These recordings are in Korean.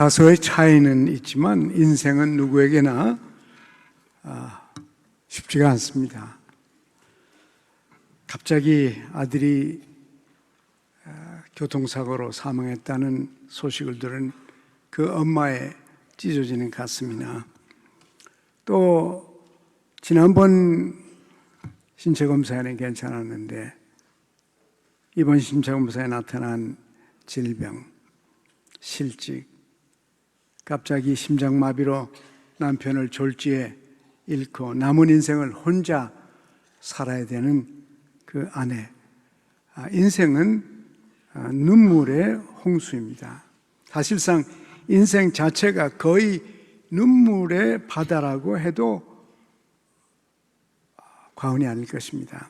다소의 차이는 있지만 인생은 누구에게나 쉽지가 않습니다. 갑자기 아들이 교통사고로 사망했다는 소식을 들은 그 엄마의 찢어지는 가슴이나, 또 지난번 신체검사에는 괜찮았는데 이번 신체검사에 나타난 질병, 실직, 갑자기 심장마비로 남편을 졸지에 잃고 남은 인생을 혼자 살아야 되는 그 아내. 인생은 눈물의 홍수입니다. 사실상 인생 자체가 거의 눈물의 바다라고 해도 과언이 아닐 것입니다.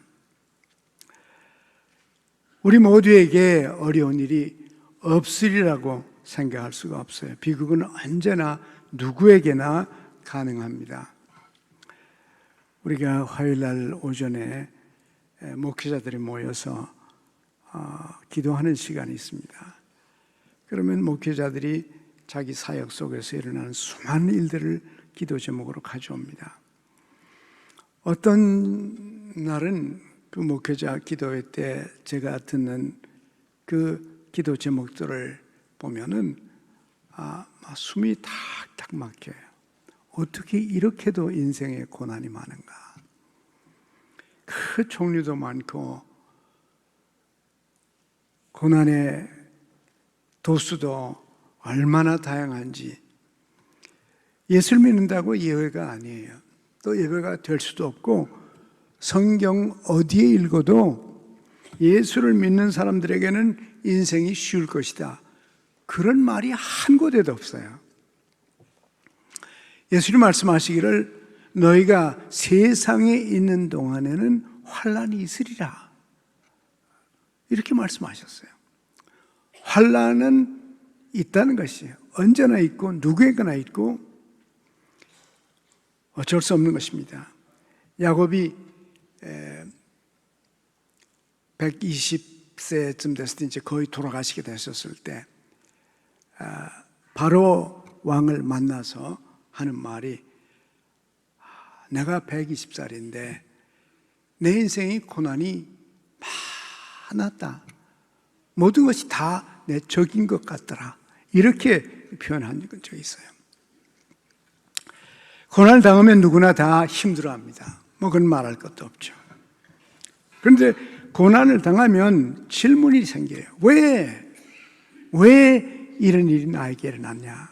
우리 모두에게 어려운 일이 없으리라고 생각할 수가 없어요. 비극은 언제나 누구에게나 가능합니다. 우리가 화요일날 오전에 목회자들이 모여서 기도하는 시간이 있습니다. 그러면 목회자들이 자기 사역 속에서 일어나는 수많은 일들을 기도 제목으로 가져옵니다. 어떤 날은 그 목회자 기도회 때 제가 듣는 그 기도 제목들을 보면은 숨이 탁탁 막혀요. 어떻게 이렇게도 인생에 고난이 많은가? 그 종류도 많고 고난의 도수도 얼마나 다양한지. 예수를 믿는다고 예외가 아니에요. 또 예외가 될 수도 없고, 성경 어디에 읽어도 예수를 믿는 사람들에게는 인생이 쉬울 것이다, 그런 말이 한 곳에도 없어요. 예수님 말씀하시기를 너희가 세상에 있는 동안에는 환난이 있으리라, 이렇게 말씀하셨어요. 환난은 있다는 것이에요. 언제나 있고 누구에게나 있고 어쩔 수 없는 것입니다. 야곱이 120세쯤 됐을 때 이제 거의 돌아가시게 되셨을 때 바로 왕을 만나서 하는 말이, 내가 120살인데 내 인생의 고난이 많았다. 모든 것이 다 내 적인 것 같더라. 이렇게 표현한 적이 있어요. 고난을 당하면 누구나 다 힘들어합니다. 그건 말할 것도 없죠. 그런데 고난을 당하면 질문이 생겨요. 왜 이런 일이 나에게 일어났냐?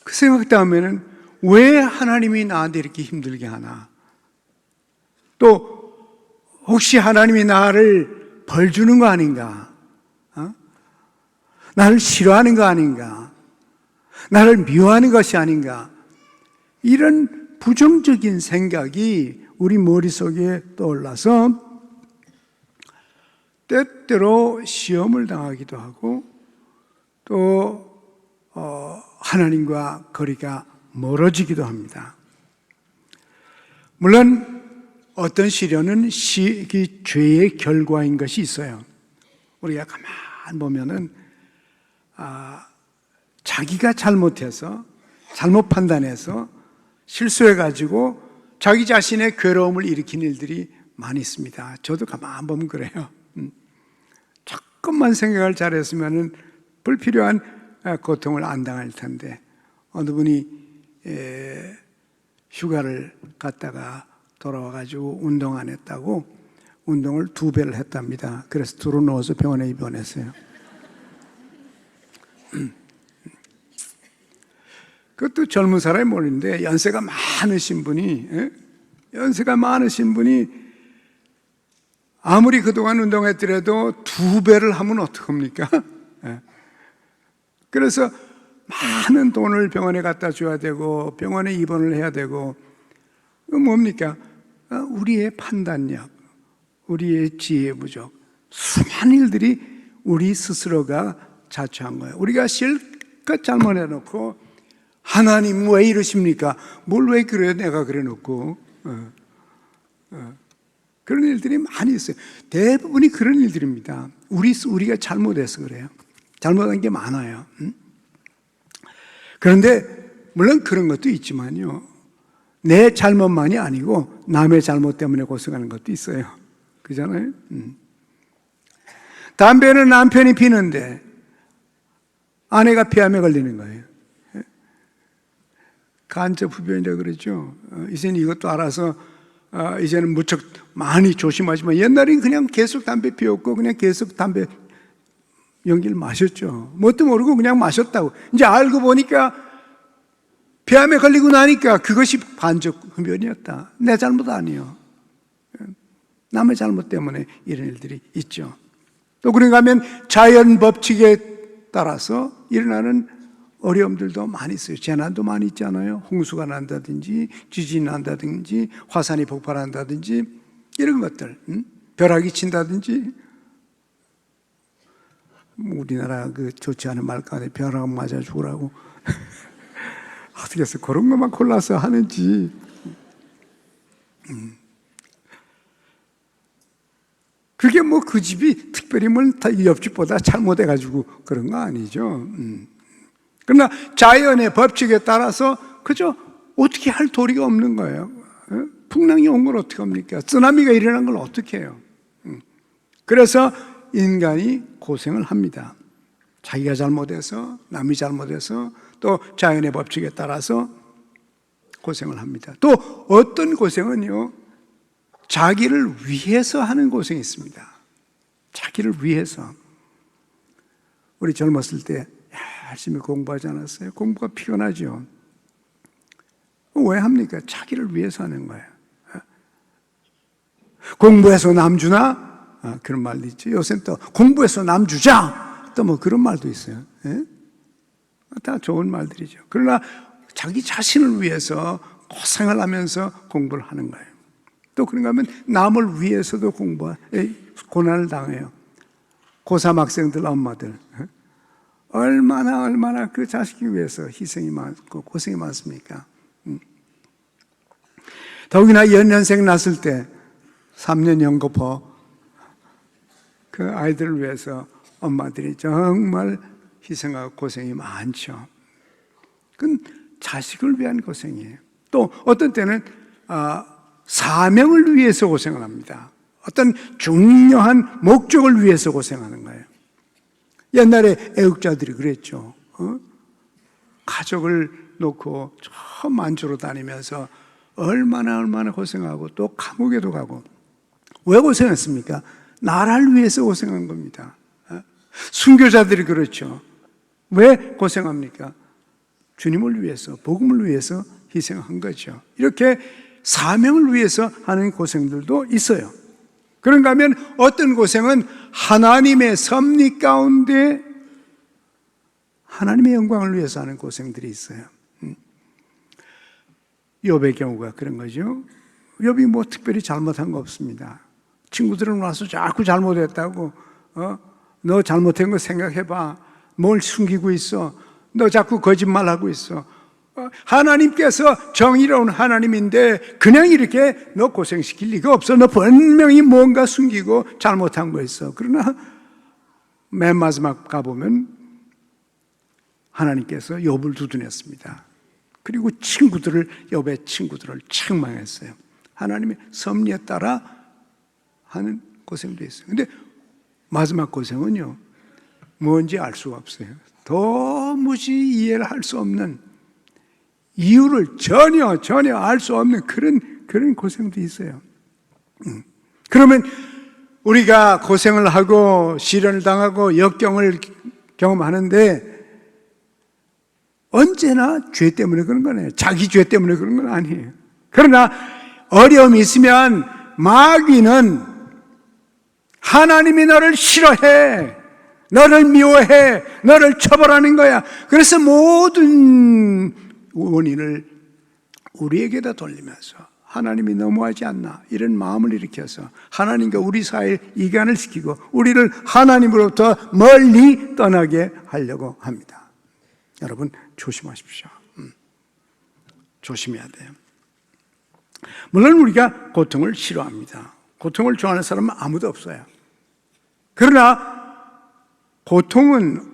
그 생각 다음에는 왜 하나님이 나한테 이렇게 힘들게 하나? 또 혹시 하나님이 나를 벌 주는 거 아닌가? 나를 싫어하는 거 아닌가? 나를 미워하는 것이 아닌가? 이런 부정적인 생각이 우리 머릿속에 떠올라서 때때로 시험을 당하기도 하고, 또 하나님과 거리가 멀어지기도 합니다. 물론 어떤 시련은 죄의 결과인 것이 있어요. 우리가 가만 보면은 자기가 잘못해서, 잘못 판단해서 실수해가지고 자기 자신의 괴로움을 일으킨 일들이 많이 있습니다. 저도 가만 보면 그래요. 조금만 생각을 잘했으면 불필요한 고통을 안 당할 텐데, 어느 분이 휴가를 갔다가 돌아와가지고 운동 안 했다고 운동을 2배를 했답니다. 그래서 두루 누워서 병원에 입원했어요. 그것도 젊은 사람이 모르는데 연세가 많으신 분이 아무리 그동안 운동했더라도 2배를 하면 어떡합니까? 그래서 많은 돈을 병원에 갖다 줘야 되고 병원에 입원을 해야 되고, 뭡니까? 우리의 판단력, 우리의 지혜 부족, 수많은 일들이 우리 스스로가 자초한 거예요. 우리가 실컷 잘못해놓고 하나님 왜 이러십니까? 뭘 왜 그래? 내가 그래 놓고 그런 일들이 많이 있어요. 대부분이 그런 일들입니다. 우리가 잘못해서 그래요. 잘못한 게 많아요. 그런데 물론 그런 것도 있지만요, 내 잘못만이 아니고 남의 잘못 때문에 고생하는 것도 있어요. 그잖아요. 담배는 남편이 피는데 아내가 피암에 걸리는 거예요. 간접 흡연이라고 그러죠. 이제는 이것도 알아서 이제는 무척 많이 조심하지만 옛날엔 그냥 계속 담배 피웠고 그냥 계속 담배 연기를 마셨죠. 뭣도 모르고 그냥 마셨다고. 이제 알고 보니까 피암에 걸리고 나니까 그것이 간접 흡연이었다. 내 잘못 아니에요. 남의 잘못 때문에 이런 일들이 있죠. 또 그런가 하면 자연 법칙에 따라서 일어나는 어려움들도 많이 있어요. 재난도 많이 있잖아요. 홍수가 난다든지 지진이 난다든지 화산이 폭발한다든지 이런 것들, 벼락이 친다든지. 우리나라 그 좋지 않은 말 가운데 벼락 맞아 죽으라고 어떻게 해서 그런 것만 골라서 하는지. 그게 뭐 그 집이 특별히 뭘 옆집보다 잘못해가지고 그런 거 아니죠. 그러나 자연의 법칙에 따라서 그저 어떻게 할 도리가 없는 거예요. 풍랑이 온 걸 어떻게 합니까? 쓰나미가 일어난 걸 어떻게 해요? 그래서 인간이 고생을 합니다. 자기가 잘못해서, 남이 잘못해서, 또 자연의 법칙에 따라서 고생을 합니다. 또 어떤 고생은요, 자기를 위해서 하는 고생이 있습니다. 자기를 위해서. 우리 젊었을 때 열심히 공부하지 않았어요? 공부가 피곤하죠. 왜 합니까? 자기를 위해서 하는 거예요. 공부해서 남 주나? 그런 말도 있죠. 요새는 또 공부해서 남 주자! 또 뭐 그런 말도 있어요. 다 좋은 말들이죠. 그러나 자기 자신을 위해서 고생을 하면서 공부를 하는 거예요. 또 그런가 하면 남을 위해서도 고난을 당해요. 고3 학생들 엄마들 얼마나 그 자식을 위해서 희생이 많고 고생이 많습니까? 더욱이나 연년생 났을 때 3년 연거푸 그 아이들을 위해서 엄마들이 정말 희생하고 고생이 많죠. 그건 자식을 위한 고생이에요. 또 어떤 때는 사명을 위해서 고생을 합니다. 어떤 중요한 목적을 위해서 고생하는 거예요. 옛날에 애국자들이 그랬죠. 가족을 놓고 저 만주로 다니면서 얼마나 고생하고 또 감옥에도 가고. 왜 고생했습니까? 나라를 위해서 고생한 겁니다. 순교자들이 그렇죠. 왜 고생합니까? 주님을 위해서, 복음을 위해서 희생한 거죠. 이렇게 사명을 위해서 하는 고생들도 있어요. 그런가 하면 어떤 고생은 하나님의 섭리 가운데 하나님의 영광을 위해서 하는 고생들이 있어요. 욥의 경우가 그런 거죠. 욥이 뭐 특별히 잘못한 거 없습니다. 친구들은 와서 자꾸 잘못했다고, 너 잘못한 거 생각해봐. 뭘 숨기고 있어? 너 자꾸 거짓말하고 있어. 하나님께서 정의로운 하나님인데 그냥 이렇게 너 고생시킬 리가 없어. 너 분명히 뭔가 숨기고 잘못한 거 있어. 그러나 맨 마지막 가보면 하나님께서 욥을 두둔했습니다. 그리고 욥의 친구들을 책망했어요. 하나님의 섭리에 따라 하는 고생도 있어요. 근데 마지막 고생은요, 뭔지 알 수가 없어요. 도무지 이해를 할 수 없는, 이유를 전혀 알 수 없는 그런 고생도 있어요. 그러면 우리가 고생을 하고 시련을 당하고 역경을 경험하는데 언제나 죄 때문에 그런 거네요. 자기 죄 때문에 그런 건 아니에요. 그러나 어려움이 있으면 마귀는 하나님이 너를 싫어해, 너를 미워해, 너를 처벌하는 거야. 그래서 모든 원인을 우리에게다 돌리면서 하나님이 너무하지 않나 이런 마음을 일으켜서 하나님과 우리 사이에 이간을 시키고 우리를 하나님으로부터 멀리 떠나게 하려고 합니다. 여러분 조심하십시오. 조심해야 돼요. 물론 우리가 고통을 싫어합니다. 고통을 좋아하는 사람은 아무도 없어요. 그러나 고통은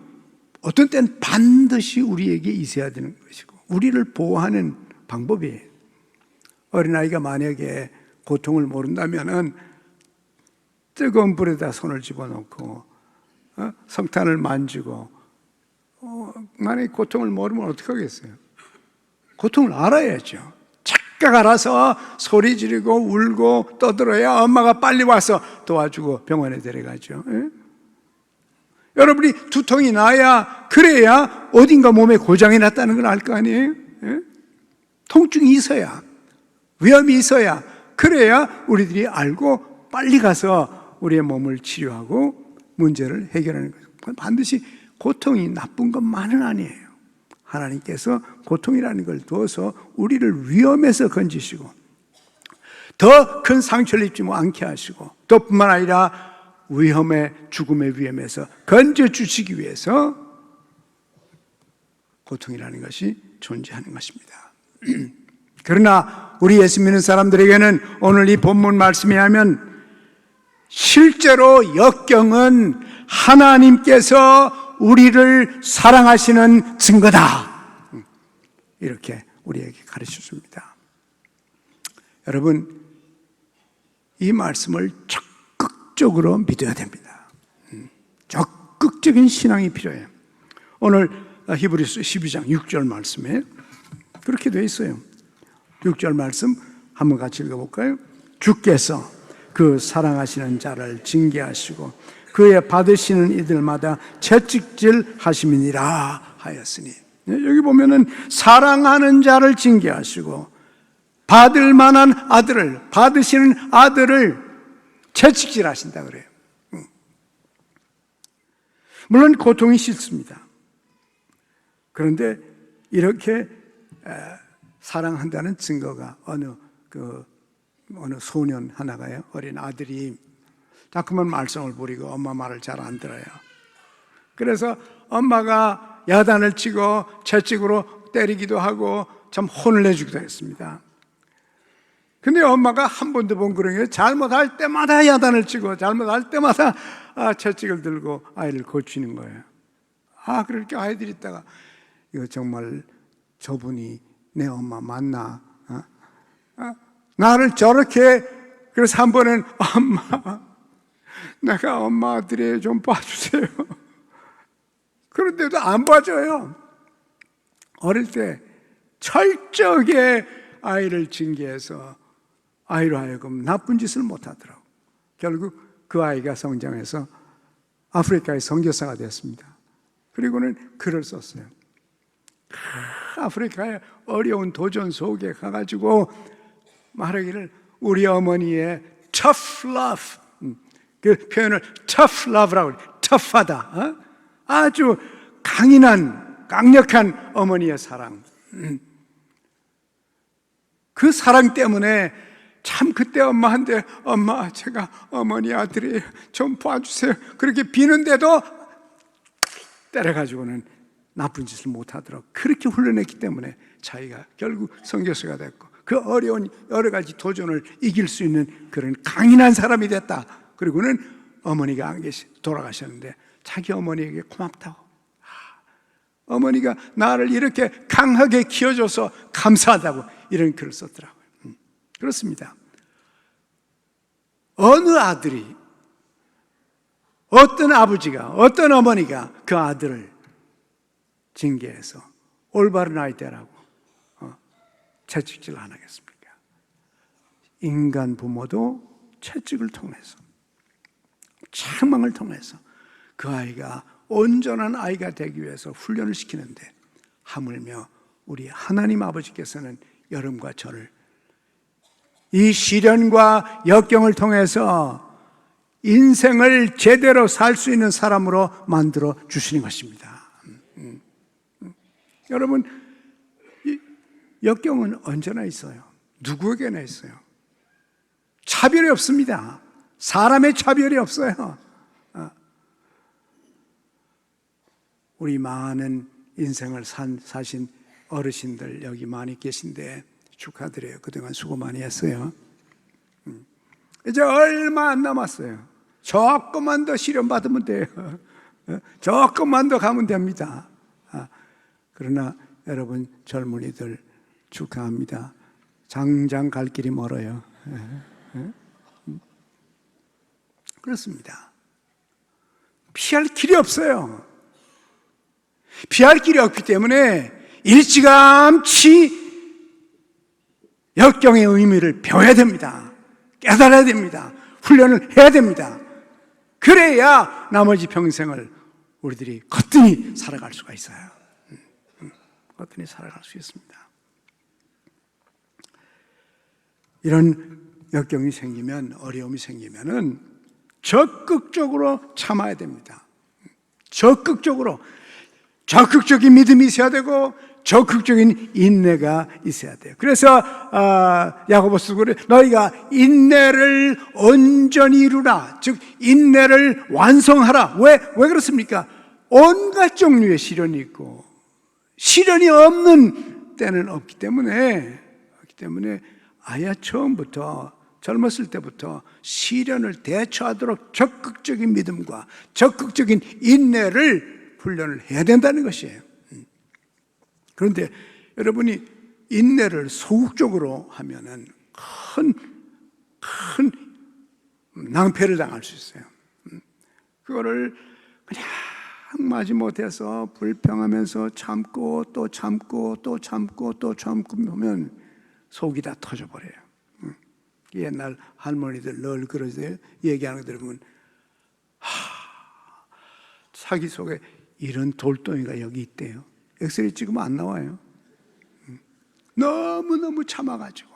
어떤 때는 반드시 우리에게 있어야 되는 것이고 우리를 보호하는 방법이에요. 어린아이가 만약에 고통을 모른다면은 뜨거운 불에다 손을 집어넣고 성탄을 만지고 만약에 고통을 모르면 어떻게 하겠어요? 고통을 알아야죠. 착각 알아서 소리 지르고 울고 떠들어야 엄마가 빨리 와서 도와주고 병원에 데려가죠. 예? 여러분이 두통이 나야 그래야 어딘가 몸에 고장이 났다는 걸 알 거 아니에요? 예? 통증이 있어야 위험이 있어야 그래야 우리들이 알고 빨리 가서 우리의 몸을 치료하고 문제를 해결하는 거예요. 반드시 고통이 나쁜 것만은 아니에요. 하나님께서 고통이라는 걸 두어서 우리를 위험에서 건지시고 더 큰 상처를 입지 않게 하시고 또 뿐만 아니라 죽음의 위험에서 건져주시기 위해서 고통이라는 것이 존재하는 것입니다. 그러나 우리 예수 믿는 사람들에게는 오늘 이 본문 말씀에 하면 실제로 역경은 하나님께서 우리를 사랑하시는 증거다, 이렇게 우리에게 가르쳐 줍니다. 여러분, 이 말씀을 적극적으로 믿어야 됩니다. 적극적인 신앙이 필요해요. 오늘 히브리서 12장 6절 말씀에 그렇게 되어 있어요. 6절 말씀 한번 같이 읽어볼까요? 주께서 그 사랑하시는 자를 징계하시고 그의 받으시는 이들마다 채찍질 하심이니라 하였으니, 여기 보면은 사랑하는 자를 징계하시고 받을 만한 아들을, 받으시는 아들을 채찍질 하신다 그래요. 물론 고통이 싫습니다. 그런데 이렇게 사랑한다는 증거가 어느 소년 하나가요, 어린 아들이 자꾸만 말썽을 부리고 엄마 말을 잘 안 들어요. 그래서 엄마가 야단을 치고 채찍으로 때리기도 하고 참 혼을 내주기도 했습니다. 근데 엄마가 한 번도 본 그런 게 잘못할 때마다 야단을 치고 잘못할 때마다 채찍을 들고 아이를 고치는 거예요. 그렇게 아이들이 있다가 이거 정말 저분이 내 엄마 맞나? 나를 저렇게, 그래서 한 번은 엄마, 내가 엄마 아들이에요, 좀 봐주세요. 그런데도 안 봐줘요. 어릴 때 철저하게 아이를 징계해서 아이로 하여금 나쁜 짓을 못하더라고. 결국 그 아이가 성장해서 아프리카의 선교사가 됐습니다. 그리고는 글을 썼어요. 아프리카의 어려운 도전 속에 가가지고 말하기를 우리 어머니의 tough love, 그 표현을 tough love라고 해요. tough하다, 아주 강력한 어머니의 사랑, 그 사랑 때문에 참 그때 엄마한테 엄마 제가 어머니 아들이에요, 좀 봐주세요 그렇게 비는데도 때려가지고는 나쁜 짓을 못하도록 그렇게 훈련했기 때문에 자기가 결국 선교사가 됐고 그 어려운 여러 가지 도전을 이길 수 있는 그런 강인한 사람이 됐다. 그리고는 어머니가 안 돌아가셨는데 자기 어머니에게 고맙다고, 어머니가 나를 이렇게 강하게 키워줘서 감사하다고 이런 글을 썼더라고요. 그렇습니다. 어느 아들이, 어떤 아버지가, 어떤 어머니가 그 아들을 징계해서 올바른 아이 되라고 채찍질 안 하겠습니까? 인간 부모도 채찍을 통해서, 책망을 통해서 그 아이가 온전한 아이가 되기 위해서 훈련을 시키는데, 하물며 우리 하나님 아버지께서는 여러분과 저를 이 시련과 역경을 통해서 인생을 제대로 살 수 있는 사람으로 만들어 주시는 것입니다. 여러분, 역경은 언제나 있어요. 누구에게나 있어요. 차별이 없습니다. 사람의 차별이 없어요. 우리 많은 인생을 사신 어르신들 여기 많이 계신데 축하드려요. 그동안 수고 많이 했어요. 이제 얼마 안 남았어요. 조금만 더 시련 받으면 돼요. 조금만 더 가면 됩니다. 그러나 여러분 젊은이들 축하합니다. 장장 갈 길이 멀어요. 그렇습니다. 피할 길이 없어요. 피할 길이 없기 때문에 일찌감치 역경의 의미를 배워야 됩니다. 깨달아야 됩니다. 훈련을 해야 됩니다. 그래야 나머지 평생을 우리들이 거뜬히 살아갈 수가 있어요. 거뜬히 살아갈 수 있습니다. 이런 역경이 생기면, 어려움이 생기면은 적극적으로 참아야 됩니다. 적극적인 믿음이 있어야 되고 적극적인 인내가 있어야 돼요. 그래서 야고보서 그래, 너희가 인내를 온전히 이루라, 즉 인내를 완성하라. 왜 그렇습니까? 온갖 종류의 시련이 있고 시련이 없는 때는 없기 때문에 아예 처음부터, 젊었을 때부터 시련을 대처하도록 적극적인 믿음과 적극적인 인내를 훈련을 해야 된다는 것이에요. 그런데 여러분이 인내를 소극적으로 하면은 큰 낭패를 당할 수 있어요. 그거를 그냥 마지못해서 불평하면서 참고 또 참고 또 참고 또 참고 하면 속이 다 터져버려요. 옛날 할머니들 늘 그러세요. 얘기하는 거 들으면 자기 속에 이런 돌덩이가 여기 있대요. 엑스레이 찍으면 안 나와요. 너무너무 참아가지고,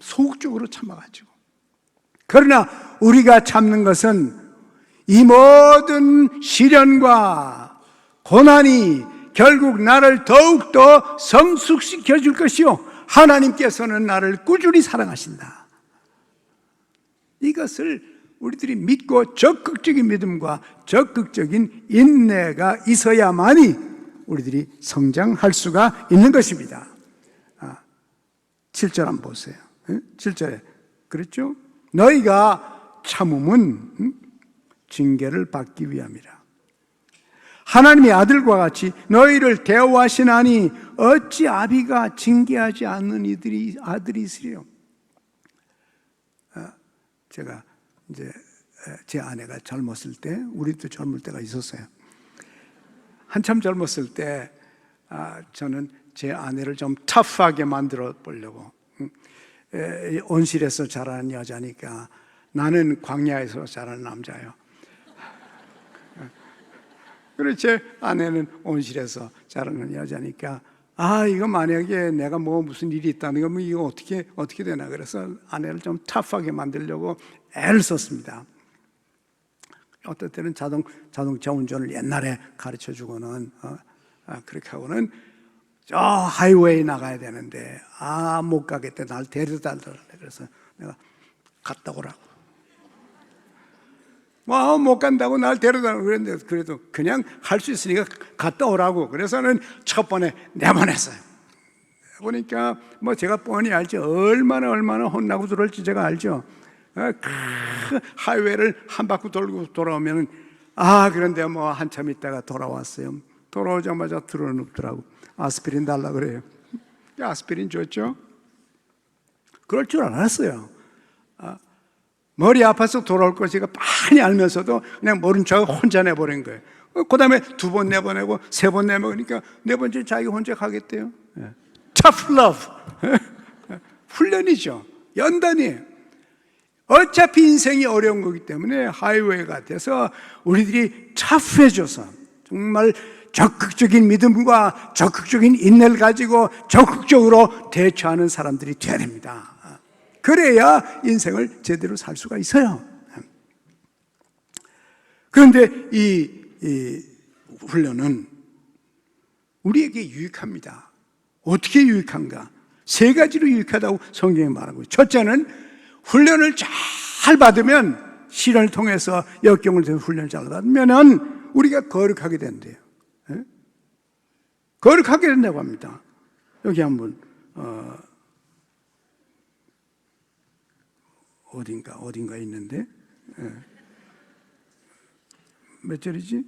소극적으로 참아가지고. 그러나 우리가 참는 것은 이 모든 시련과 고난이 결국 나를 더욱더 성숙시켜 줄 것이요, 하나님께서는 나를 꾸준히 사랑하신다. 이것을 우리들이 믿고 적극적인 믿음과 적극적인 인내가 있어야만이 우리들이 성장할 수가 있는 것입니다. 7절 한번 보세요. 7절에 그랬죠? 너희가 참음은 징계를 받기 위함이라. 하나님의 아들과 같이 너희를 대우하시나니 어찌 아비가 징계하지 않는 이들이 아들이 있으리요. 제가 이제 제 아내가 젊었을 때, 우리도 젊을 때가 있었어요. 한참 젊었을 때 저는 제 아내를 좀 터프하게 만들어 보려고, 온실에서 자라는 여자니까 나는 광야에서 자라는 남자예요. 그리고 제 아내는 온실에서 자라는 여자니까 이거 만약에 내가 뭐 무슨 일이 있다는 거면 이거 어떻게 되나. 그래서 아내를 좀 터프하게 만들려고 애를 썼습니다. 어떨 때는 자동차 운전을 옛날에 가르쳐 주고는 그렇게 하고는 저 하이웨이 나가야 되는데 못 가겠대. 날 데려다 달래. 그래서 내가 갔다 오라고. 못 간다고 날 데려다고 그랬는데 그래도 그냥 할 수 있으니까 갔다 오라고. 그래서는 첫 번에 내보냈어요. 보니까 제가 뻔히 알죠. 얼마나 혼나고 들어올지 제가 알죠. 하이웨이를 한 바퀴 돌고 돌아오면 그런데 한참 있다가 돌아왔어요. 돌아오자마자 들어눕더라고. 아스피린 달라 그래요. 아스피린 줬죠. 그럴 줄 알았어요. 머리 아파서 돌아올 걸 제가 빤히 알면서도 그냥 모른 척 혼자 내보낸 거예요. 그 다음에 2번 내보내고 3번 내보내니까 4번째 자기 혼자 가겠대요. Tough love. 훈련이죠. 연단이에요. 어차피 인생이 어려운 거기 때문에 하이웨이가 돼서 우리들이 터프해져서 정말 적극적인 믿음과 적극적인 인내를 가지고 적극적으로 대처하는 사람들이 돼야 됩니다. 그래야 인생을 제대로 살 수가 있어요. 그런데 이 훈련은 우리에게 유익합니다. 어떻게 유익한가? 3가지로 유익하다고 성경이 말하고 있어요. 첫째는 훈련을 잘 받으면, 시련을 통해서 역경을 통해서 훈련을 잘 받으면 우리가 거룩하게 된대요. 거룩하게 된다고 합니다. 여기 한번 어딘가 있는데 몇 절이지?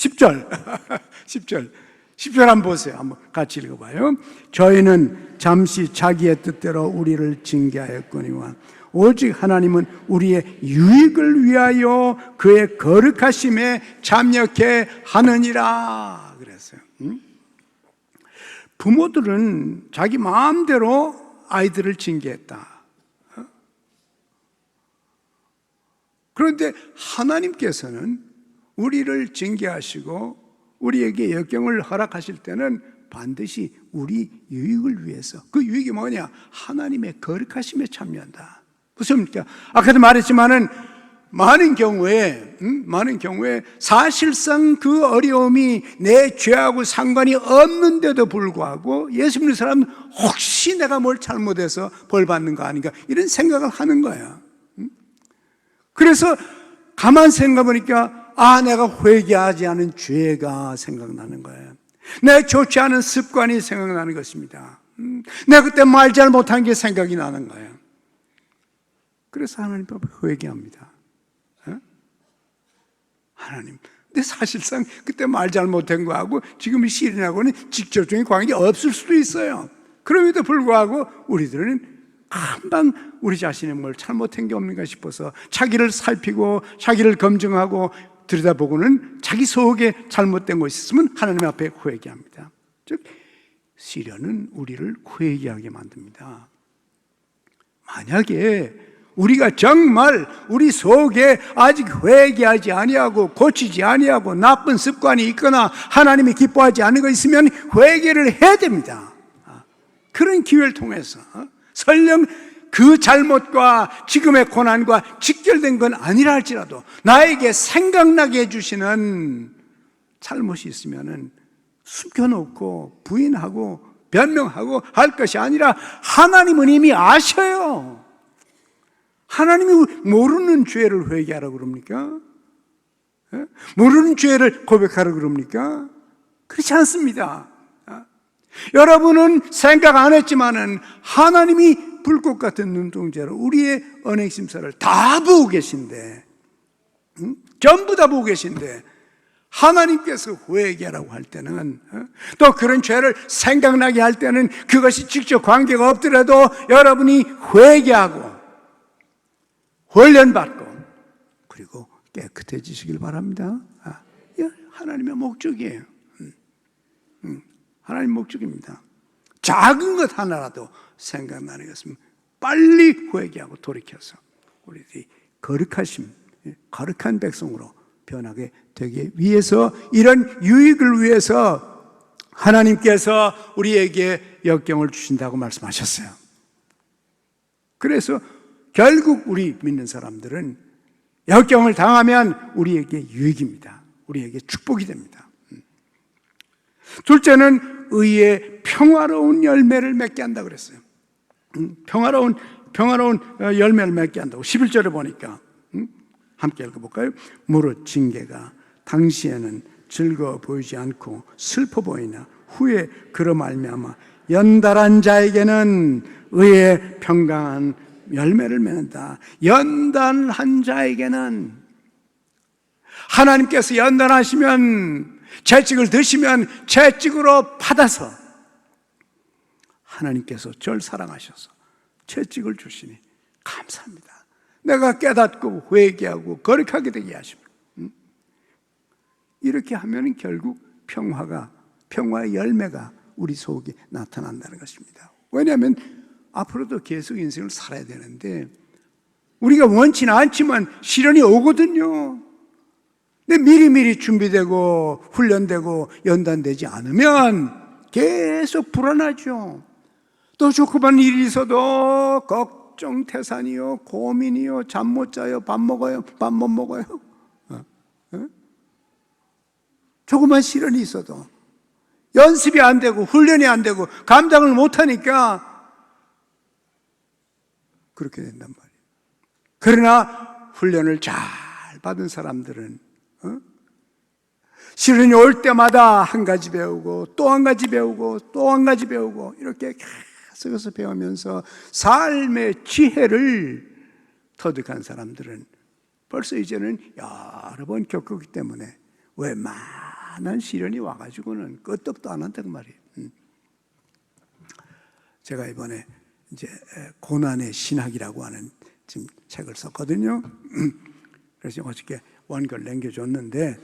10절 10절 한번 보세요. 한번 같이 읽어봐요. 저희는 잠시 자기의 뜻대로 우리를 징계하였거니와 오직 하나님은 우리의 유익을 위하여 그의 거룩하심에 참여케 하느니라 그랬어요. 부모들은 자기 마음대로 아이들을 징계했다. 그런데 하나님께서는 우리를 징계하시고 우리에게 역경을 허락하실 때는 반드시 우리 유익을 위해서, 그 유익이 뭐냐? 하나님의 거룩하심에 참여한다. 무엇입니까? 아까도 말했지만은 많은 경우에 사실상 그 어려움이 내 죄하고 상관이 없는데도 불구하고 예수 믿는 사람은 혹시 내가 뭘 잘못해서 벌 받는 거 아닌가 이런 생각을 하는 거야. 그래서 가만 생각해보니까 내가 회개하지 않은 죄가 생각나는 거예요. 내 좋지 않은 습관이 생각나는 것입니다. 내가 그때 말 잘 못한 게 생각이 나는 거예요. 그래서 하나님 앞에 회개합니다. 하나님, 근데 사실상 그때 말 잘못한 거하고 지금 시련하고는 직접적인 관계가 없을 수도 있어요. 그럼에도 불구하고 우리들은 금방 우리 자신의 뭘 잘못한 게 없는가 싶어서 자기를 살피고 자기를 검증하고 들여다보고는 자기 속에 잘못된 것이 있으면 하나님 앞에 회개합니다. 즉 시련은 우리를 회개하게 만듭니다. 만약에 우리가 정말 우리 속에 아직 회개하지 아니하고 고치지 아니하고 나쁜 습관이 있거나 하나님이 기뻐하지 않는 거 있으면 회개를 해야 됩니다. 그런 기회를 통해서 설령 그 잘못과 지금의 고난과 직결된 건 아니라 할지라도 나에게 생각나게 해주시는 잘못이 있으면 숨겨놓고 부인하고 변명하고 할 것이 아니라 하나님은 이미 아셔요. 하나님이 모르는 죄를 회개하라고 그럽니까? 모르는 죄를 고백하라고 그럽니까? 그렇지 않습니다. 여러분은 생각 안 했지만은 하나님이 불꽃 같은 눈동자로 우리의 언행심사를 다 보고 계신데, 전부 다 보고 계신데 하나님께서 회개하라고 할 때는, 또 그런 죄를 생각나게 할 때는 그것이 직접 관계가 없더라도 여러분이 회개하고 훈련받고 그리고 깨끗해지시길 바랍니다. 하나님의 목적이에요. 하나님 목적입니다. 작은 것 하나라도 생각나는 것은 빨리 회개하고 돌이켜서 우리들이 거룩한 백성으로 변하게 되기 위해서, 이런 유익을 위해서 하나님께서 우리에게 역경을 주신다고 말씀하셨어요. 그래서 결국 우리 믿는 사람들은 역경을 당하면 우리에게 유익입니다. 우리에게 축복이 됩니다. 둘째는 의의 평화로운 열매를 맺게 한다고 그랬어요. 평화로운 열매를 맺게 한다고 11절에 보니까 함께 읽어볼까요? 무릇 징계가 당시에는 즐거워 보이지 않고 슬퍼 보이나 후에 그로 말미암아 연달한 자에게는 의의 평강한 열매를 맺는다. 연단한 자에게는, 하나님께서 연단하시면, 채찍을 드시면 채찍으로 받아서 하나님께서 저를 사랑하셔서 채찍을 주시니 감사합니다. 내가 깨닫고 회개하고 거룩하게 되게 하십니다. 이렇게 하면 결국 평화의 열매가 우리 속에 나타난다는 것입니다. 왜냐하면 앞으로도 계속 인생을 살아야 되는데 우리가 원치는 않지만 시련이 오거든요. 근데 미리미리 준비되고 훈련되고 연단되지 않으면 계속 불안하죠. 또 조그만 일이 있어도 걱정 태산이요, 고민이요, 잠 못 자요, 밥 먹어요, 밥 못 먹어요. 조그만 시련이 있어도 연습이 안 되고 훈련이 안 되고 감당을 못하니까 그렇게 된단 말이에요. 그러나 훈련을 잘 받은 사람들은 시련이 올 때마다 한 가지 배우고 또 한 가지 배우고 또 한 가지 배우고 이렇게 계속해서 배우면서 삶의 지혜를 터득한 사람들은 벌써 이제는 여러 번 겪었기 때문에 웬만한 많은 시련이 와가지고는 끄떡도 안 한다고 말이에요. 제가 이번에 이제 고난의 신학이라고 하는 지금 책을 썼거든요. 그래서 어저께 원글 남겨줬는데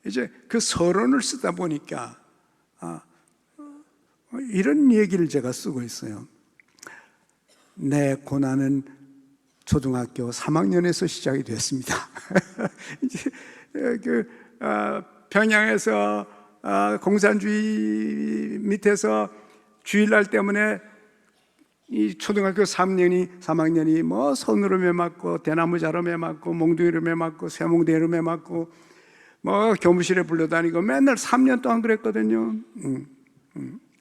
이제 그 서론을 쓰다 보니까 이런 얘기를 제가 쓰고 있어요. 내 고난은 초등학교 3학년에서 시작이 됐습니다. 이제 평양에서 공산주의 밑에서 주일날 때문에 이 초등학교 3학년이 뭐 손으로 매맞고 대나무 자로 매맞고 몽둥이로 매맞고 쇠몽둥이로 매맞고 뭐 교무실에 불러다니고 맨날 3년 동안 그랬거든요.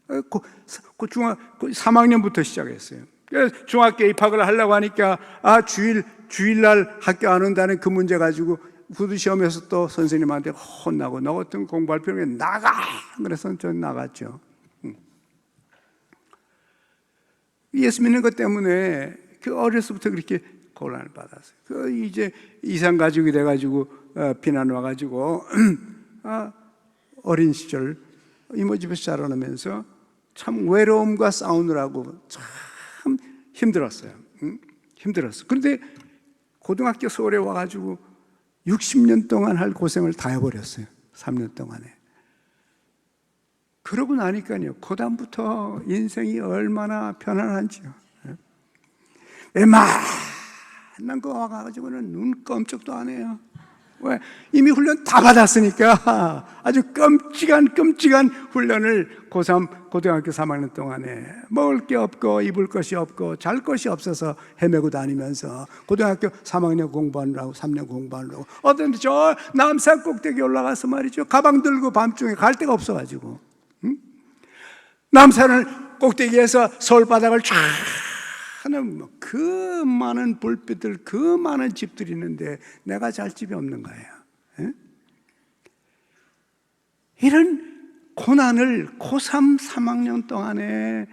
3학년부터 시작했어요. 중학교 입학을 하려고 하니까 주일날 학교 안 온다는 그 문제 가지고 구두 시험에서 또 선생님한테 혼나고 너 같은 공부할 필요는 나가! 그래서 전 나갔죠. 예수 믿는 것 때문에 그 어려서부터 그렇게 고난을 받았어요. 이제 이산 가족이 돼가지고 비난 와가지고 어린 시절 이모 집에서 자라나면서 참 외로움과 싸우느라고 참 힘들었어요. 힘들었어. 그런데 고등학교 서울에 와가지고 60년 동안 할 고생을 다 해버렸어요. 3년 동안에. 그러고 나니까요, 그다음부터 인생이 얼마나 편안한지요. 웬만한 거 와가지고는 눈 깜짝도 안 해요. 왜? 이미 훈련 다 받았으니까 아주 끔찍한 훈련을 고3, 고등학교 3학년 동안에 먹을 게 없고 입을 것이 없고 잘 것이 없어서 헤매고 다니면서 고등학교 3학년 공부하느라고 3년 공부하느라고 어떤 저 남산 꼭대기 올라가서 말이죠, 가방 들고 밤중에 갈 데가 없어가지고 남산을 꼭대기에서 서울 바닥을 쫙 하는 그 많은 불빛들, 그 많은 집들이 있는데 내가 잘 집이 없는 거예요. 에? 이런 고난을 고3, 3학년 동안에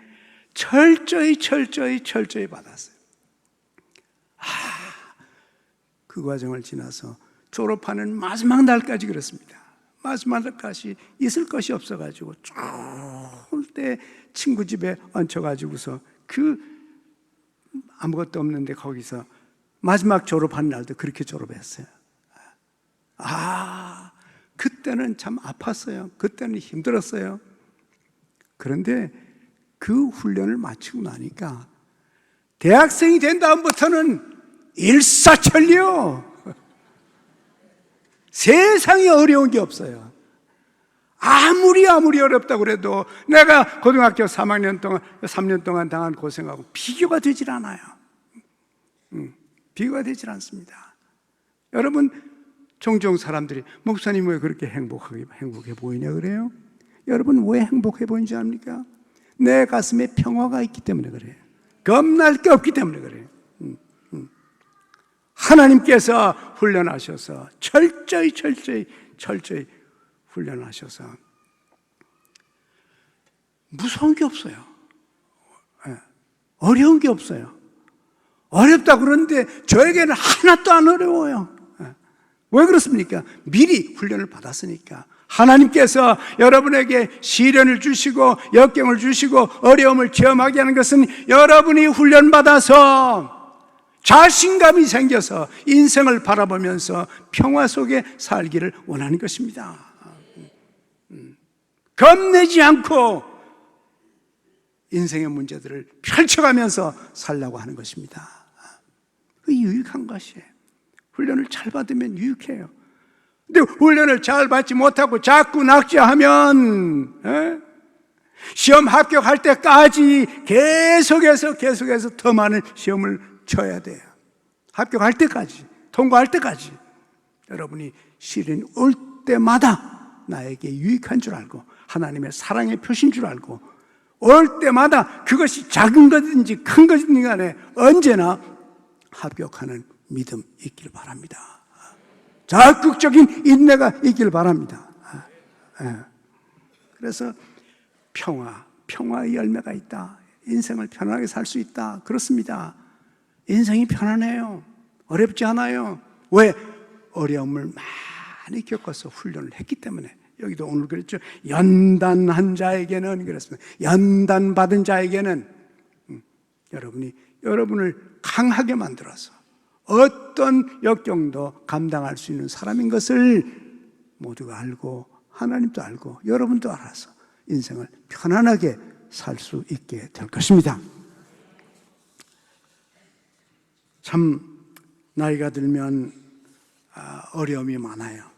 철저히 받았어요. 그 과정을 지나서 졸업하는 마지막 날까지 그렇습니다. 마지막 날까지 있을 것이 없어가지고 추울 때 친구 집에 얹혀가지고서 아무것도 없는데 거기서 마지막 졸업한 날도 그렇게 졸업했어요. 그때는 참 아팠어요. 그때는 힘들었어요. 그런데 그 훈련을 마치고 나니까 대학생이 된 다음부터는 일사천리요. 세상에 어려운 게 없어요. 아무리 어렵다고 그래도 내가 고등학교 3년 동안 당한 고생하고 비교가 되질 않아요. 비교가 되질 않습니다. 여러분, 종종 사람들이 목사님 왜 그렇게 행복해 보이냐 그래요? 여러분, 왜 행복해 보이는지 압니까? 내 가슴에 평화가 있기 때문에 그래요. 겁날 게 없기 때문에 그래요. 하나님께서 훈련하셔서 철저히 훈련하셔서 무서운 게 없어요. 어려운 게 없어요. 어렵다 그러는데 저에게는 하나도 안 어려워요. 왜 그렇습니까? 미리 훈련을 받았으니까. 하나님께서 여러분에게 시련을 주시고 역경을 주시고 어려움을 체험하게 하는 것은 여러분이 훈련받아서 자신감이 생겨서 인생을 바라보면서 평화 속에 살기를 원하는 것입니다. 겁내지 않고 인생의 문제들을 펼쳐가면서 살라고 하는 것입니다. 그 유익한 것이에요. 훈련을 잘 받으면 유익해요. 근데 훈련을 잘 받지 못하고 자꾸 낙제하면 시험 합격할 때까지 계속해서 더 많은 시험을 쳐야 돼요. 합격할 때까지, 통과할 때까지. 여러분이 시련이 올 때마다 나에게 유익한 줄 알고 하나님의 사랑의 표시인 줄 알고 올 때마다 그것이 작은 것인지 큰 것인지 간에 언제나 합격하는 믿음 있기를 바랍니다. 적극적인 인내가 있기를 바랍니다. 그래서 평화의 열매가 있다. 인생을 편안하게 살 수 있다. 그렇습니다. 인생이 편안해요. 어렵지 않아요. 왜? 어려움을 많이 겪어서 훈련을 했기 때문에 여기도 오늘 그랬죠. 연단한 자에게는 그랬습니다. 연단받은 자에게는 여러분이 여러분을 강하게 만들어서 어떤 역경도 감당할 수 있는 사람인 것을 모두가 알고 하나님도 알고 여러분도 알아서 인생을 편안하게 살 수 있게 될 것입니다. 참 나이가 들면 어려움이 많아요.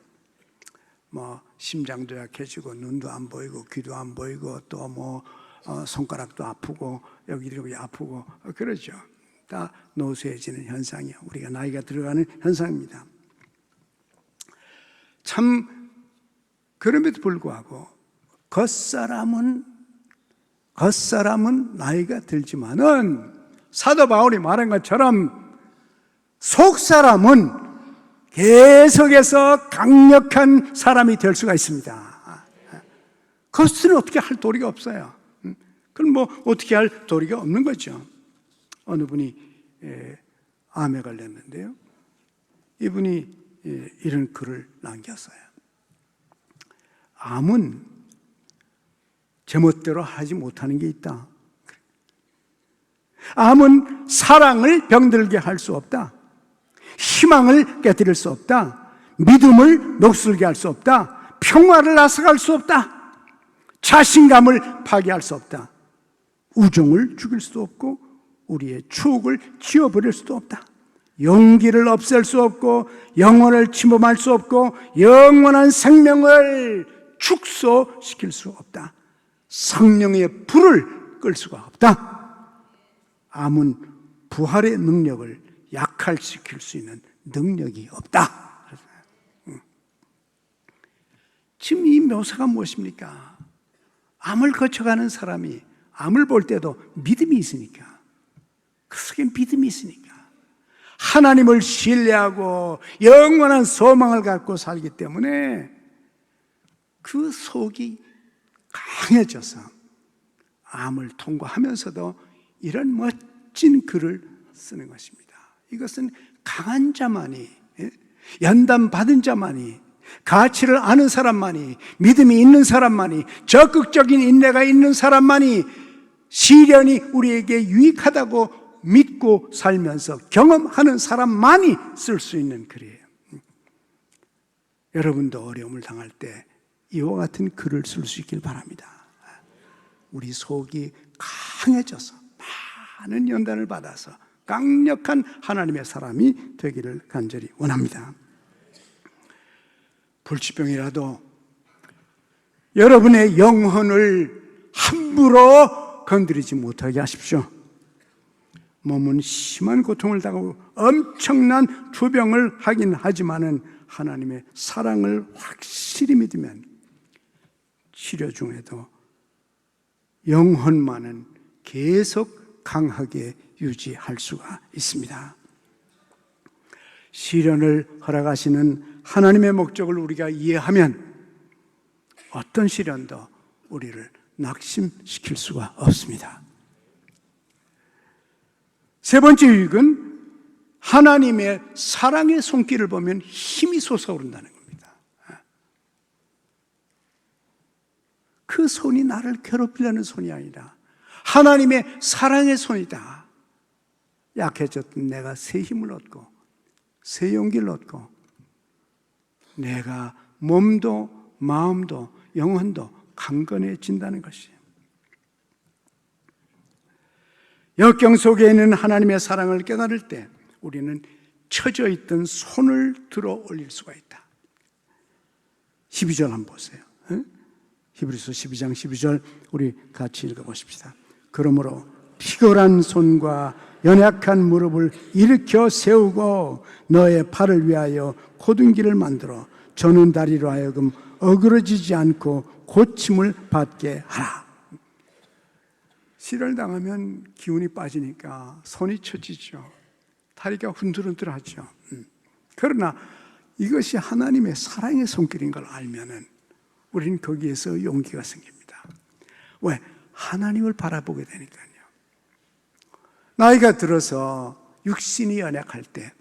심장도 약해지고 눈도 안 보이고 귀도 안 보이고 또 손가락도 아프고 여기 아프고 그러죠. 다 노쇠해지는 현상이요. 우리가 나이가 들어가는 현상입니다. 참 그럼에도 불구하고 겉사람은 나이가 들지만은 사도 바울이 말한 것처럼 속사람은 계속해서 강력한 사람이 될 수가 있습니다. 겉은 어떻게 할 도리가 없어요. 그럼 어떻게 할 도리가 없는 거죠. 어느 분이 암에 걸렸는데요. 이분이 이런 글을 남겼어요. 암은 제멋대로 하지 못하는 게 있다. 암은 사랑을 병들게 할 수 없다. 희망을 깨뜨릴 수 없다. 믿음을 녹슬게 할 수 없다. 평화를 앗아갈 수 없다. 자신감을 파괴할 수 없다. 우정을 죽일 수도 없고 우리의 추억을 지워버릴 수도 없다. 용기를 없앨 수 없고 영혼을 침범할 수 없고 영원한 생명을 축소시킬 수 없다. 성령의 불을 끌 수가 없다. 암은 부활의 능력을 약화시킬 수 있는 능력이 없다. 지금 이 묘사가 무엇입니까? 암을 거쳐가는 사람이 암을 볼 때도 믿음이 있으니까, 그 속에 믿음이 있으니까 하나님을 신뢰하고 영원한 소망을 갖고 살기 때문에 그 속이 강해져서 암을 통과하면서도 이런 멋진 글을 쓰는 것입니다. 이것은 강한 자만이, 연단받은 자만이, 가치를 아는 사람만이, 믿음이 있는 사람만이, 적극적인 인내가 있는 사람만이 시련이 우리에게 유익하다고 믿고 살면서 경험하는 사람만이 쓸 수 있는 글이에요. 여러분도 어려움을 당할 때 이와 같은 글을 쓸 수 있길 바랍니다. 우리 속이 강해져서 많은 연단을 받아서 강력한 하나님의 사람이 되기를 간절히 원합니다. 불치병이라도 여러분의 영혼을 함부로 건드리지 못하게 하십시오. 몸은 심한 고통을 당하고 엄청난 투병을 하긴 하지만은 하나님의 사랑을 확실히 믿으면 치료 중에도 영혼만은 계속 강하게 유지할 수가 있습니다. 시련을 허락하시는 하나님의 목적을 우리가 이해하면 어떤 시련도 우리를 낙심시킬 수가 없습니다. 세 번째 유익은 하나님의 사랑의 손길을 보면 힘이 솟아오른다는 겁니다. 그 손이 나를 괴롭히려는 손이 아니라 하나님의 사랑의 손이다. 약해졌던 내가 새 힘을 얻고 새 용기를 얻고 내가 몸도 마음도 영혼도 강건해진다는 것이에요. 역경 속에 있는 하나님의 사랑을 깨달을 때 우리는 처져 있던 손을 들어 올릴 수가 있다. 12절 한번 보세요. 히브리서 12장 12절 우리 같이 읽어보십시다. 그러므로 피골한 손과 연약한 무릎을 일으켜 세우고 너의 팔을 위하여 고등기를 만들어 저는 다리로 하여금 어그러지지 않고 고침을 받게 하라. 시련을 당하면 기운이 빠지니까 손이 처지죠. 다리가 흔들흔들하죠. 그러나 이것이 하나님의 사랑의 손길인 걸 알면은 우리는 거기에서 용기가 생깁니다. 왜? 하나님을 바라보게 되니까요. 나이가 들어서 육신이 연약할 때,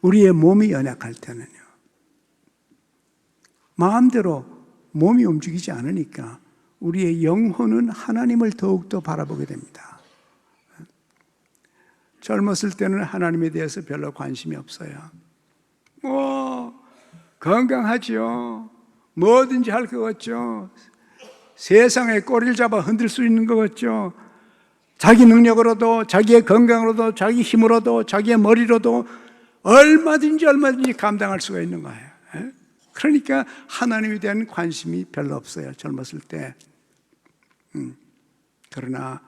우리의 몸이 연약할 때는요, 마음대로 몸이 움직이지 않으니까 우리의 영혼은 하나님을 더욱더 바라보게 됩니다. 젊었을 때는 하나님에 대해서 별로 관심이 없어요. 건강하죠. 뭐든지 할 것 같죠. 세상에 꼬리를 잡아 흔들 수 있는 것 같죠. 자기 능력으로도, 자기의 건강으로도, 자기 힘으로도, 자기의 머리로도 얼마든지 감당할 수가 있는 거예요. 그러니까 하나님에 대한 관심이 별로 없어요, 젊었을 때. 그러나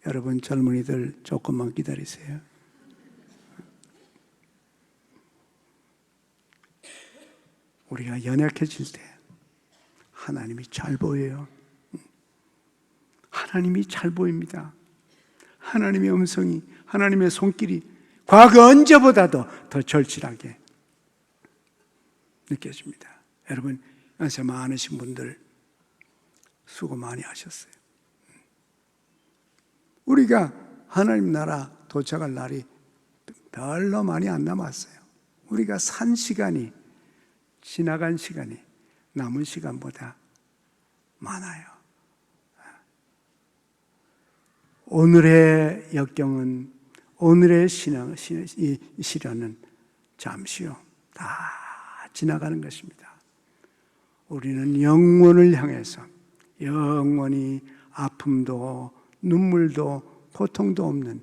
여러분 젊은이들 조금만 기다리세요. 우리가 연약해질 때 하나님이 잘 보여요. 하나님이 잘 보입니다. 하나님의 음성이, 하나님의 손길이 과거 언제보다도 더 절실하게 느껴집니다. 여러분, 연세 많으신 분들 수고 많이 하셨어요. 우리가 하나님 나라 도착할 날이 별로 많이 안 남았어요. 우리가 산 시간이, 지나간 시간이 남은 시간보다 많아요. 오늘의 역경은, 오늘의 시련은 잠시요, 다 지나가는 것입니다. 우리는 영원을 향해서 영원히 아픔도 눈물도 고통도 없는,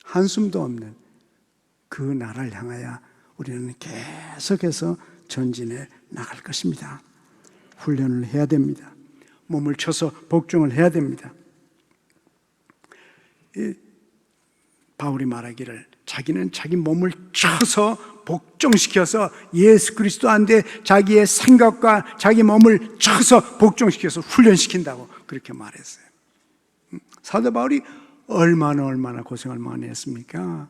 한숨도 없는 그 나라를 향하여 우리는 계속해서 전진해 나갈 것입니다. 훈련을 해야 됩니다. 몸을 쳐서 복종을 해야 됩니다. 바울이 말하기를 자기는 자기 몸을 쳐서 복종시켜서 예수 그리스도 안에 자기의 생각과 자기 몸을 쳐서 복종시켜서 훈련시킨다고 그렇게 말했어요. 사도 바울이 얼마나 고생을 많이 했습니까?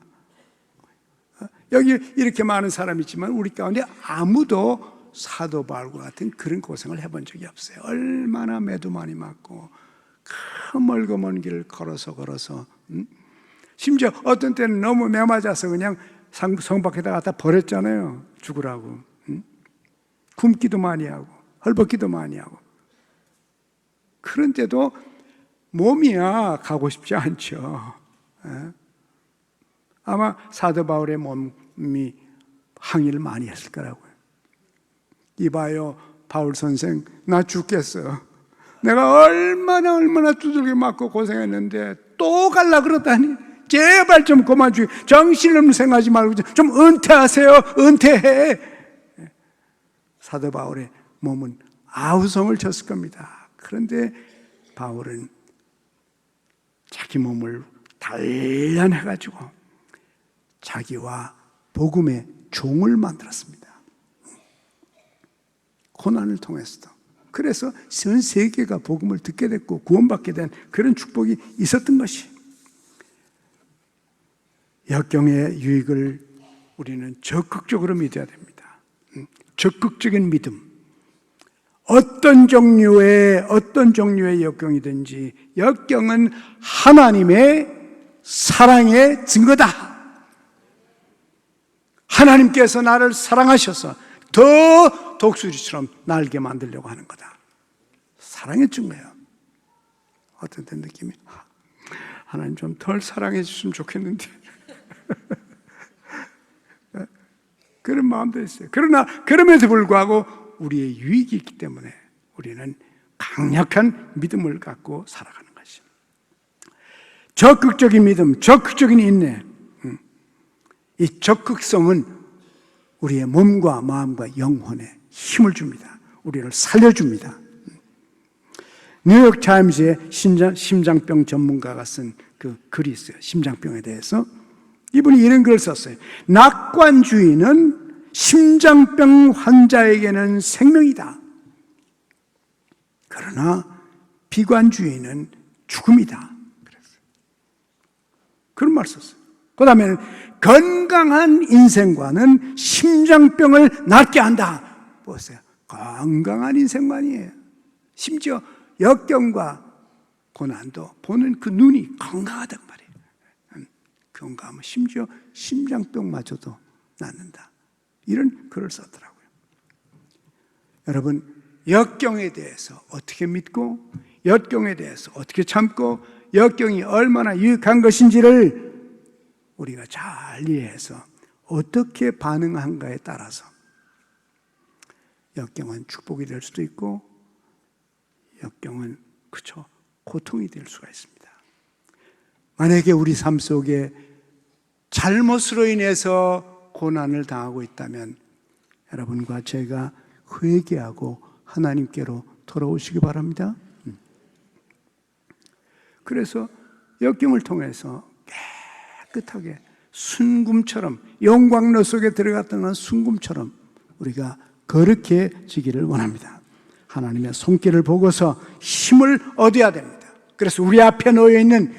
여기 이렇게 많은 사람이 있지만 우리 가운데 아무도 사도 바울과 같은 그런 고생을 해본 적이 없어요. 얼마나 매도 많이 맞고 그 멀고 먼 길을 걸어서 심지어 어떤 때는 너무 매 맞아서 그냥 성 밖에다 갖다 버렸잖아요. 죽으라고. 굶기도 많이 하고 헐벗기도 많이 하고. 그런데도 몸이야 가고 싶지 않죠. 아마 사도 바울의 몸이 항의를 많이 했을 거라고요. 이봐요, 바울 선생, 나 죽겠어. 내가 얼마나 두들겨 맞고 고생했는데 또 갈라 그러다니. 제발 좀 그만 주세요. 정신없는 생각하지 말고 좀 은퇴하세요. 은퇴해. 사도 바울의 몸은 아우성을 쳤을 겁니다. 그런데 바울은 자기 몸을 단련해가지고 자기와 복음의 종을 만들었습니다. 고난을 통해서도. 그래서 전 세계가 복음을 듣게 됐고 구원받게 된 그런 축복이 있었던 것이. 역경의 유익을 우리는 적극적으로 믿어야 됩니다. 적극적인 믿음. 어떤 종류의 역경이든지 역경은 하나님의 사랑의 증거다. 하나님께서 나를 사랑하셔서 더 독수리처럼 날게 만들려고 하는 거다. 사랑의 증거예요. 어떤 때 느낌이 하나님 좀 덜 사랑해 주시면 좋겠는데 그런 마음도 있어요. 그러나 그럼에도 불구하고 우리의 유익이 있기 때문에 우리는 강력한 믿음을 갖고 살아가는 것입니다. 적극적인 믿음, 적극적인 인내. 이 적극성은 우리의 몸과 마음과 영혼에 힘을 줍니다. 우리를 살려줍니다. 뉴욕 타임즈의 심장병 전문가가 쓴 그 글이 있어요. 심장병에 대해서. 이분이 이런 글을 썼어요. 낙관주의는 심장병 환자에게는 생명이다. 그러나 비관주의는 죽음이다. 그랬어요. 그런 말을 썼어요. 그 다음에는 건강한 인생관은 심장병을 낫게 한다. 보세요. 건강한 인생관이에요. 심지어 역경과 고난도 보는 그 눈이 건강하단 말이에요. 건강하면 심지어 심장병마저도 낫는다. 이런 글을 썼더라고요. 여러분, 역경에 대해서 어떻게 믿고, 역경에 대해서 어떻게 참고, 역경이 얼마나 유익한 것인지를 우리가 잘 이해해서 어떻게 반응한가에 따라서 역경은 축복이 될 수도 있고, 역경은 고통이 될 수가 있습니다. 만약에 우리 삶 속에 잘못으로 인해서 고난을 당하고 있다면 여러분과 제가 회개하고 하나님께로 돌아오시기 바랍니다. 그래서 역경을 통해서 깨끗하게 순금처럼, 영광로 속에 들어갔던 순금처럼 우리가 거룩해지기를 원합니다. 하나님의 손길을 보고서 힘을 얻어야 됩니다. 그래서 우리 앞에 놓여 있는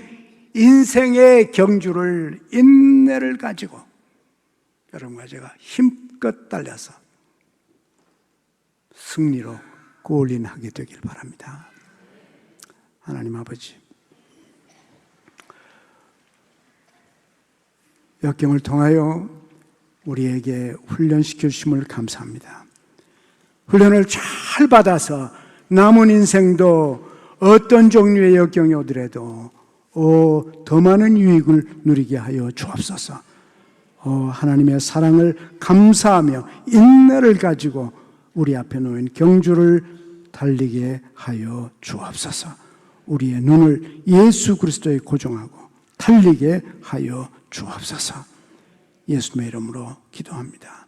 인생의 경주를, 인내를 가지고 여러분과 제가 힘껏 달려서 승리로 골인하게 되길 바랍니다. 하나님 아버지, 역경을 통하여 우리에게 훈련시켜 주심을 감사합니다. 훈련을 잘 받아서 남은 인생도 어떤 종류의 역경이 오더라도 더 많은 유익을 누리게 하여 주옵소서. 하나님의 사랑을 감사하며 인내를 가지고 우리 앞에 놓인 경주를 달리게 하여 주옵소서. 우리의 눈을 예수 그리스도에 고정하고 달리게 하여 주옵소서. 예수님의 이름으로 기도합니다.